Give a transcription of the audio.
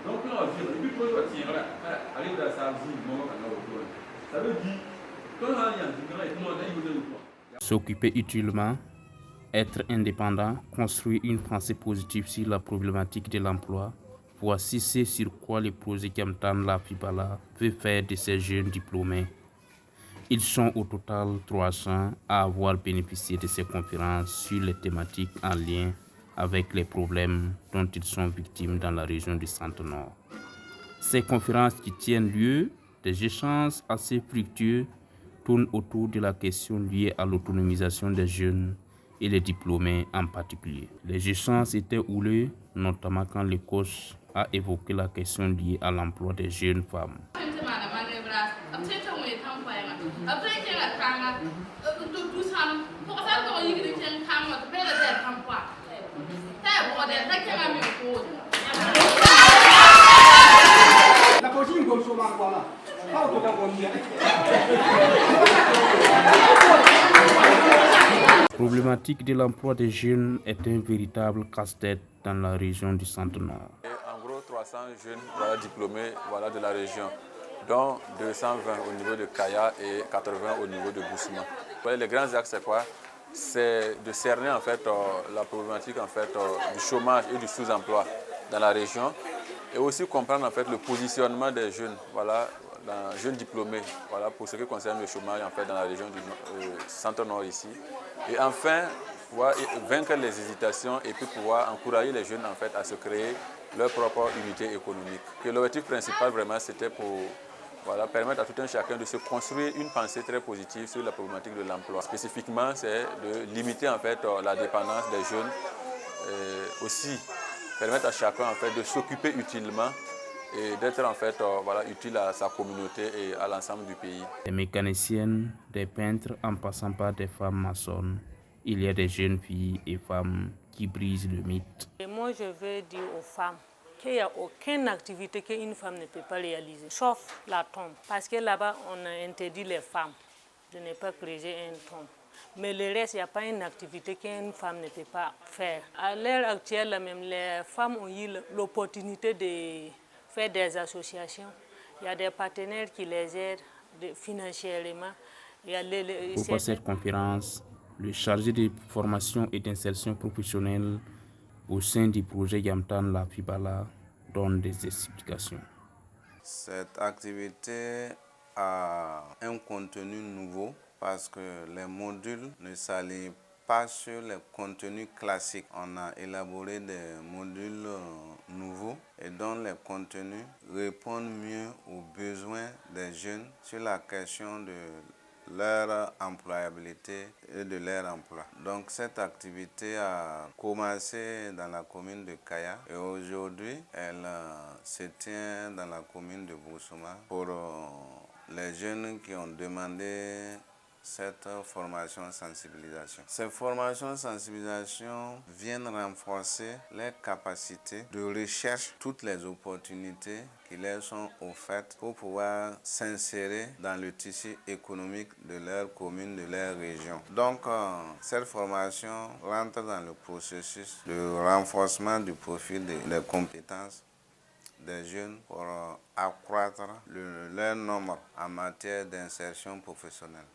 Donc, là, on dit, il faut que tu arrives à ça, ça veut dire, quand on a s'occuper utilement, être indépendant, construire une pensée positive sur la problématique de l'emploi. Voici ce sur quoi le projet Kiamtan La Fibala veut faire de ces jeunes diplômés. Ils sont au total 300 à avoir bénéficié de ces conférences sur les thématiques en lien avec les problèmes dont ils sont victimes dans la région du Centre-Nord. Ces conférences qui tiennent lieu, des échanges assez fructueux tournent autour de la question liée à l'autonomisation des jeunes et les diplômés en particulier. Les échanges étaient houleux, notamment quand le coach a évoqué la question liée à l'emploi des jeunes femmes. La problématique de l'emploi des jeunes est un véritable casse-tête dans la région du Centre-Nord. En gros, 300 jeunes diplômés de la région, dont 220 au niveau de Kaya et 80 au niveau de Boussima. Les grands axes, c'est quoi? C'est de cerner en fait, la problématique en fait, du chômage et du sous-emploi dans la région, et aussi comprendre en fait, le positionnement des jeunes, jeunes diplômés, pour ce qui concerne le chômage en fait, dans la région du Centre-Nord ici. Et enfin, vaincre les hésitations et puis pouvoir encourager les jeunes en fait, à se créer leur propre unité économique. L'objectif principal vraiment c'était pour permettre à tout un chacun de se construire une pensée très positive sur la problématique de l'emploi. Spécifiquement, c'est de limiter en fait, la dépendance des jeunes, et aussi permettre à chacun en fait, de s'occuper utilement et d'être en fait, utile à sa communauté et à l'ensemble du pays. Des mécaniciennes, des peintres en passant par des femmes maçonnes, il y a des jeunes filles et femmes qui brisent le mythe. Et moi, je veux dire aux femmes qu'il n'y a aucune activité qu'une femme ne peut pas réaliser, sauf la tombe. Parce que là-bas, on a interdit les femmes de ne pas creuser une tombe. Mais le reste, il n'y a pas une activité qu'une femme ne peut pas faire. À l'heure actuelle, même, les femmes ont eu l'opportunité de faire des associations. Il y a des partenaires qui les aident financièrement. Pourquoi cette conférence? Le chargé de formation et d'insertion professionnelle au sein du projet Kiamtan La Fibala donne des explications. Cette activité a un contenu nouveau parce que les modules ne s'allient pas sur les contenus classiques. On a élaboré des modules nouveaux et dont les contenus répondent mieux aux besoins des jeunes sur la question de leur employabilité et de leur emploi. Donc cette activité a commencé dans la commune de Kaya et aujourd'hui elle se tient dans la commune de Boussima pour les jeunes qui ont demandé cette formation sensibilisation. Ces formations sensibilisation viennent renforcer les capacités de recherche, toutes les opportunités qui leur sont offertes pour pouvoir s'insérer dans le tissu économique de leur commune, de leur région. Donc, cette formation rentre dans le processus de renforcement du profil des compétences des jeunes pour accroître leur nombre en matière d'insertion professionnelle.